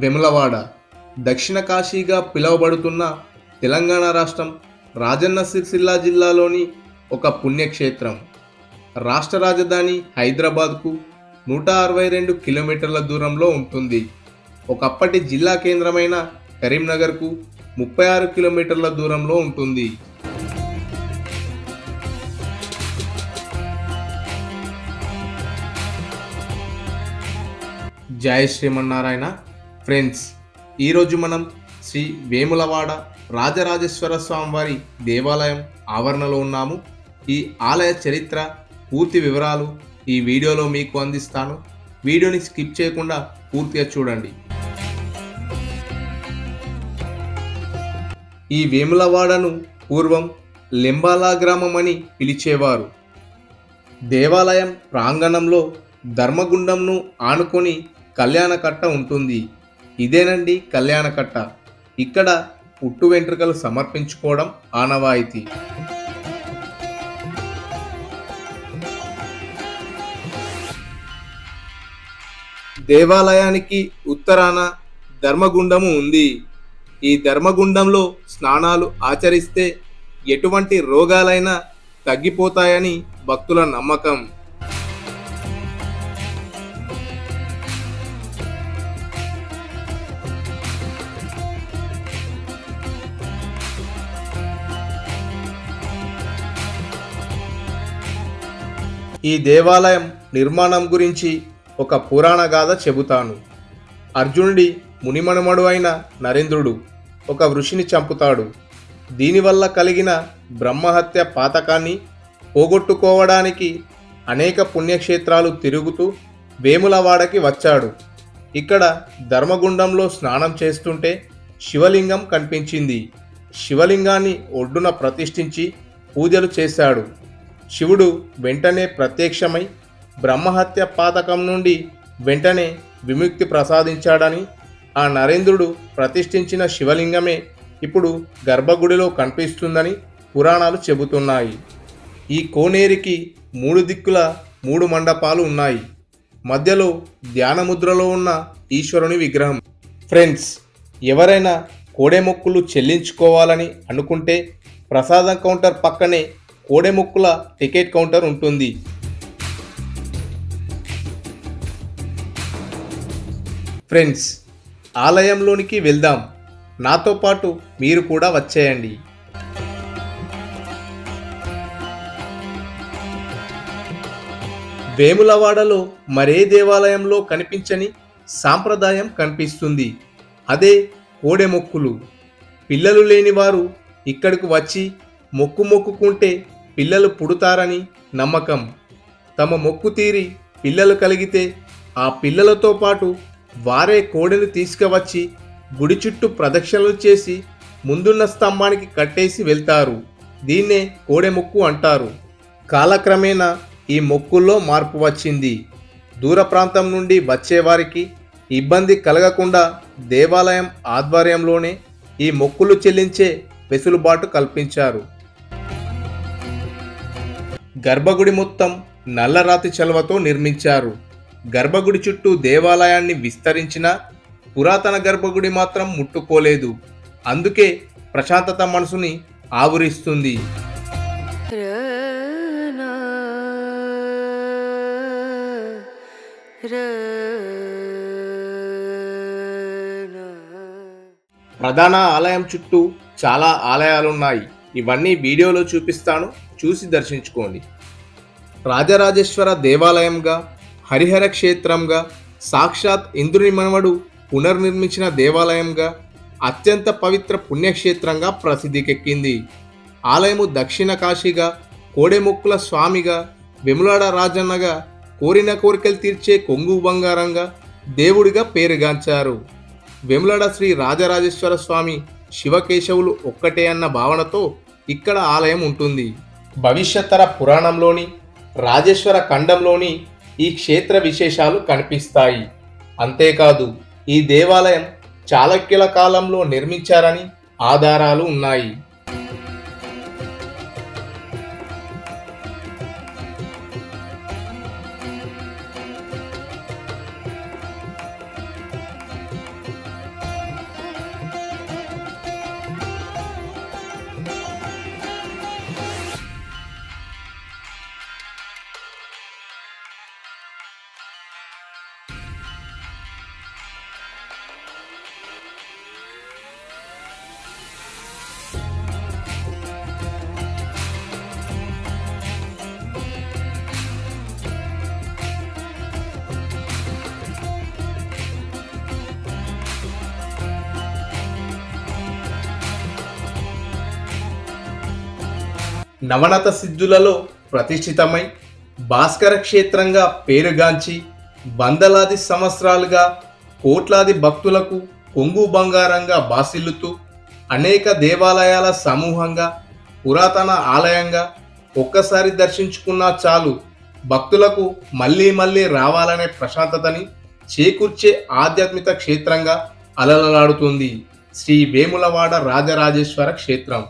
వెములవాడ దక్షిణ కాశీగా పిలువబడుతున్న తెలంగాణ రాష్ట్రం రాజన్న సిరిసిల్ల జిల్లాలోని ఒక పుణ్యక్షేత్రం. రాష్ట్ర రాజధాని హైదరాబాద్కు 162 కిలోమీటర్ల దూరంలో ఉంటుంది. ఒకప్పటి జిల్లా కేంద్రమైన కరీంనగర్కు 36 కిలోమీటర్ల దూరంలో ఉంటుంది. జై శ్రీమన్నారాయణ. ఫ్రెండ్స్, ఈరోజు మనం శ్రీ వేములవాడ రాజరాజేశ్వర స్వామివారి దేవాలయం ఆవరణలో ఉన్నాము. ఈ ఆలయ చరిత్ర, పూర్తి వివరాలు ఈ వీడియోలో మీకు అందిస్తాను. వీడియోని స్కిప్ చేయకుండా పూర్తిగా చూడండి. ఈ వేములవాడను పూర్వం లెంబాలా గ్రామం అని పిలిచేవారు. దేవాలయం ప్రాంగణంలో ధర్మగుండంను ఆనుకొని కళ్యాణకట్ట ఉంటుంది. ఇదేనండి కళ్యాణకట్ట. ఇక్కడ పుట్టు వెంట్రుకలు సమర్పించుకోవడం ఆనవాయితీ. దేవాలయానికి ఉత్తరాన ధర్మగుండము ఉంది. ఈ ధర్మగుండంలో స్నానాలు ఆచరిస్తే ఎటువంటి రోగాలైనా తగ్గిపోతాయని భక్తుల నమ్మకం. ఈ దేవాలయం నిర్మాణం గురించి ఒక పురాణ గాథ చెబుతాను. అర్జునుడి మునిమనుమడు అయిన నరేంద్రుడు ఒక ఋషిని చంపుతాడు. దీనివల్ల కలిగిన బ్రహ్మహత్య పాతకాన్ని పోగొట్టుకోవడానికి అనేక పుణ్యక్షేత్రాలు తిరుగుతూ వేములవాడకి వచ్చాడు. ఇక్కడ ధర్మగుండంలో స్నానం చేస్తుంటే శివలింగం కనిపించింది. శివలింగాన్ని ఒడ్డున ప్రతిష్ఠించి పూజలు చేశాడు. శివుడు వెంటనే ప్రత్యక్షమై బ్రహ్మహత్య పాతకం నుండి వెంటనే విముక్తి ప్రసాదించాడని, ఆ నరేంద్రుడు ప్రతిష్ఠించిన శివలింగమే ఇప్పుడు గర్భగుడిలో కనిపిస్తుందని పురాణాలు చెబుతున్నాయి. ఈ కోనేరికి 3 దిక్కుల 3 మండపాలు ఉన్నాయి. మధ్యలో ధ్యానముద్రలో ఉన్న ఈశ్వరుని విగ్రహం. ఫ్రెండ్స్, ఎవరైనా కోడెమొక్కులు చెల్లించుకోవాలని అనుకుంటే ప్రసాదం కౌంటర్ పక్కనే కోడెముక్కుల టికెట్ కౌంటర్ ఉంటుంది. ఫ్రెండ్స్, ఆలయంలోనికి వెళ్దాం. నాతో పాటు మీరు కూడా వచ్చేయండి. వేములవాడలో మరే దేవాలయంలో కనిపించని సాంప్రదాయం కనిపిస్తుంది. అదే కోడెమొక్కులు. పిల్లలు లేని వారు ఇక్కడికి వచ్చి మొక్కుకుంటే పిల్లలు పుడతారని నమ్మకం. తమ మొక్కు తీరి పిల్లలు కలిగితే ఆ పిల్లలతో పాటు వారే కోడెను తీసుకువచ్చి గుడి చుట్టూ ప్రదక్షిణలు చేసి ముందున్న స్తంభానికి కట్టేసి వెళ్తారు. దీన్నే కోడెమొక్కు అంటారు. కాలక్రమేణా ఈ మొక్కుల్లో మార్పు వచ్చింది. దూర ప్రాంతం నుండి వచ్చేవారికి ఇబ్బంది కలగకుండా దేవాలయం ఆధ్వర్యంలోనే ఈ మొక్కులు చెల్లించే వెసులుబాటు కల్పించారు. గర్భగుడి మొత్తం నల్లరాతి చలువతో నిర్మించారు. గర్భగుడి చుట్టూ దేవాలయాన్ని విస్తరించిన పురాతన గర్భగుడి మాత్రం ముట్టుకోలేదు. అందుకే ప్రశాంతత మనసుని ఆవరిస్తుంది. ప్రధాన ఆలయం చుట్టూ చాలా ఆలయాలున్నాయి. ఇవన్నీ వీడియోలో చూపిస్తాను, చూసి దర్శించుకోండి. రాజరాజేశ్వర దేవాలయంగా, హరిహర క్షేత్రంగా, సాక్షాత్ ఇంద్రుని మనవడు పునర్నిర్మించిన దేవాలయంగా, అత్యంత పవిత్ర పుణ్యక్షేత్రంగా ప్రసిద్ధికెక్కింది. ఆలయము దక్షిణ కాశీగా, కోడెమొక్కుల స్వామిగా, వెములాడ రాజన్నగా, కోరిన కోరికలు తీర్చే కొంగు బంగారంగా, దేవుడిగా పేరుగాంచారు. వెములాడ శ్రీ రాజరాజేశ్వర స్వామి శివకేశవులు ఒక్కటే అన్న భావనతో ఇక్కడ ఆలయం ఉంటుంది. భవిష్యత్తర పురాణంలోని రాజేశ్వర ఖండంలోని ఈ క్షేత్ర విశేషాలు కనిపిస్తాయి. అంతేకాదు, ఈ దేవాలయం చాళుక్యుల కాలంలో నిర్మించారని ఆధారాలు ఉన్నాయి. నవనత సిద్ధులలో ప్రతిష్ఠితమై భాస్కర క్షేత్రంగా పేరుగాంచి వందలాది సంవత్సరాలుగా కోట్లాది భక్తులకు కొంగు బంగారంగా బాసిల్లుతూ అనేక దేవాలయాల సమూహంగా పురాతన ఆలయంగా ఒక్కసారి దర్శించుకున్నా చాలు భక్తులకు మళ్ళీ మళ్ళీ రావాలనే ప్రశాంతతని చేకూర్చే ఆధ్యాత్మిక క్షేత్రంగా అలలలాడుతుంది శ్రీ వేములవాడ రాజరాజేశ్వర క్షేత్రం.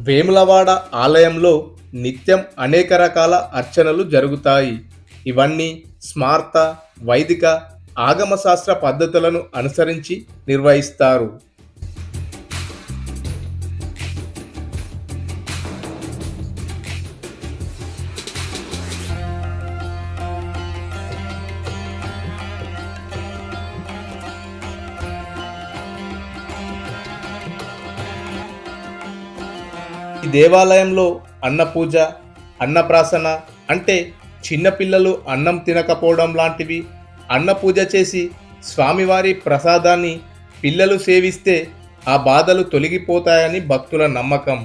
వేములవాడ ఆలయంలో నిత్యం అనేక రకాల అర్చనలు జరుగుతాయి. ఇవన్నీ స్మార్త, వైదిక, ఆగమశాస్త్ర పద్ధతులను అనుసరించి నిర్వహిస్తారు. ఈ దేవాలయంలో అన్నపూజ, అన్నప్రాసన అంటే చిన్నపిల్లలు అన్నం తినకపోవడం లాంటివి, అన్నపూజ చేసి స్వామివారి ప్రసాదాన్ని పిల్లలు సేవిస్తే ఆ బాధలు తొలగిపోతాయని భక్తుల నమ్మకం.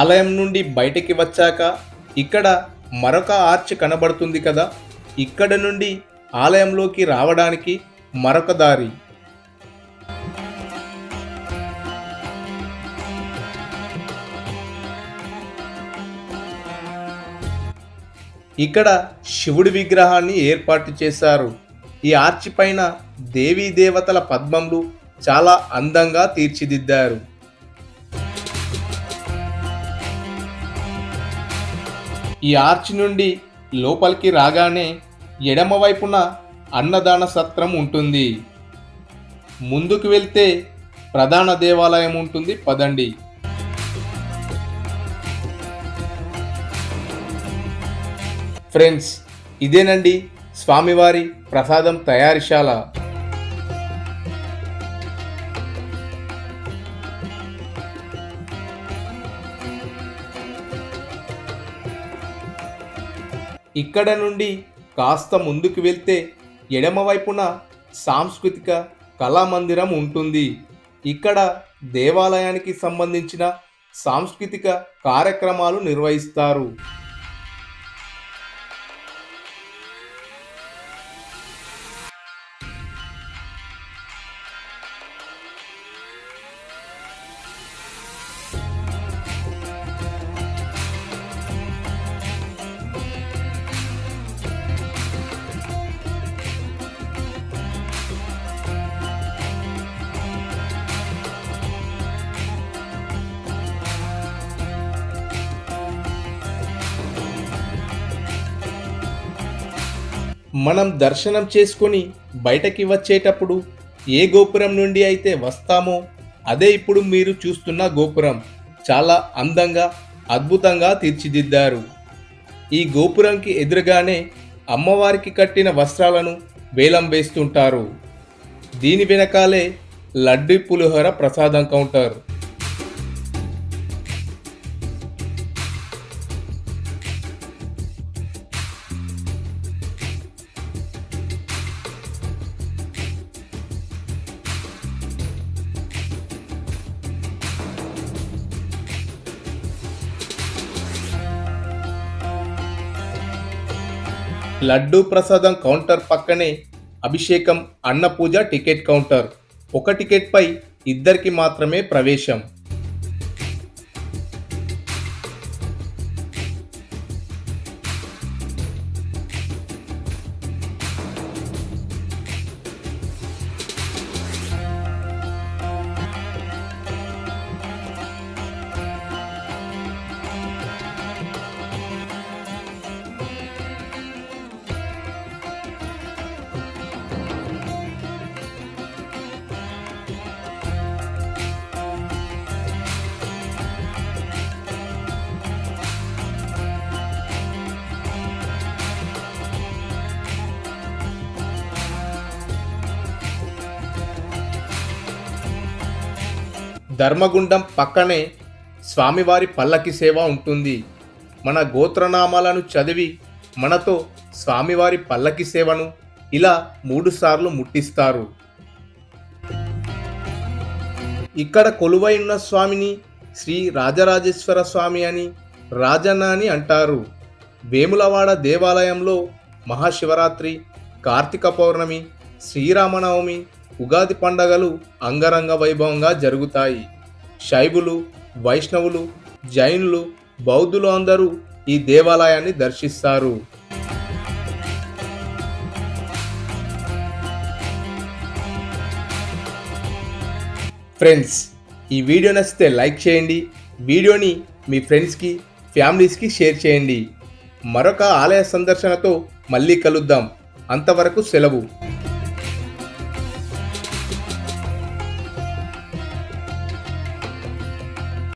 ఆలయం నుండి బయటికి వచ్చాక ఇక్కడ మరొక ఆర్చ్ కనబడుతుంది కదా, ఇక్కడ నుండి ఆలయంలోకి రావడానికి మరొక దారి. ఇక్కడ శివుడి విగ్రహాన్ని ఏర్పాటు చేశారు. ఈ ఆర్చి పైన దేవీ దేవతల పద్మములు చాలా అందంగా తీర్చిదిద్దారు. ఈ ఆర్చ్ నుండి లోపలికి రాగానే ఎడమ వైపున అన్నదాన సత్రం ఉంటుంది. ముందుకు వెళ్తే ప్రధాన దేవాలయం ఉంటుంది, పదండి. ఫ్రెండ్స్, ఇదేనండి స్వామివారి ప్రసాదం తయారీశాల. ఇక్కడ నుండి కాస్త ముందుకు వెళ్తే ఎడమవైపున సాంస్కృతిక కళామందిరం ఉంటుంది. ఇక్కడ దేవాలయానికి సంబంధించిన సాంస్కృతిక కార్యక్రమాలు నిర్వహిస్తారు. మనం దర్శనం చేసుకొని బయటకి వచ్చేటప్పుడు ఏ గోపురం నుండి అయితే వస్తామో అదే ఇప్పుడు మీరు చూస్తున్న గోపురం. చాలా అందంగా, అద్భుతంగా తీర్చిదిద్దారు. ఈ గోపురంకి ఎదురుగానే అమ్మవారికి కట్టిన వస్త్రాలను వేలం వేస్తుంటారు. దీని వెనకాలే లడ్డూ పులిహోర ప్రసాదం కౌంటర్. లడ్డూ ప్రసాదం కౌంటర్ పక్కనే అభిషేకం, అన్నపూజ టికెట్ కౌంటర్. ఒక టికెట్ పై ఇద్దరికి మాత్రమే ప్రవేశం. ధర్మగుండం పక్కనే స్వామివారి పల్లకి సేవ ఉంటుంది. మన గోత్రనామాలను చదివి మనతో స్వామివారి పల్లకి సేవను ఇలా 3 సార్లు ముట్టిస్తారు. ఇక్కడ కొలువై ఉన్న స్వామిని శ్రీ రాజరాజేశ్వర స్వామి అని, రాజన్న అని అంటారు. వేములవాడ దేవాలయంలో మహాశివరాత్రి, కార్తీక పౌర్ణమి, శ్రీరామనవమి, ఉగాది పండగలు అంగరంగ వైభవంగా జరుగుతాయి. శైవులు, వైష్ణవులు, జైనులు, బౌద్ధులు అందరూ ఈ దేవాలయాన్ని దర్శిస్తారు. ఫ్రెండ్స్, ఈ వీడియో నచ్చితే లైక్ చేయండి. వీడియోని మీ ఫ్రెండ్స్కి, ఫ్యామిలీస్కి షేర్ చేయండి. మరొక ఆలయ సందర్శనతో మళ్ళీ కలుద్దాం. అంతవరకు సెలవు.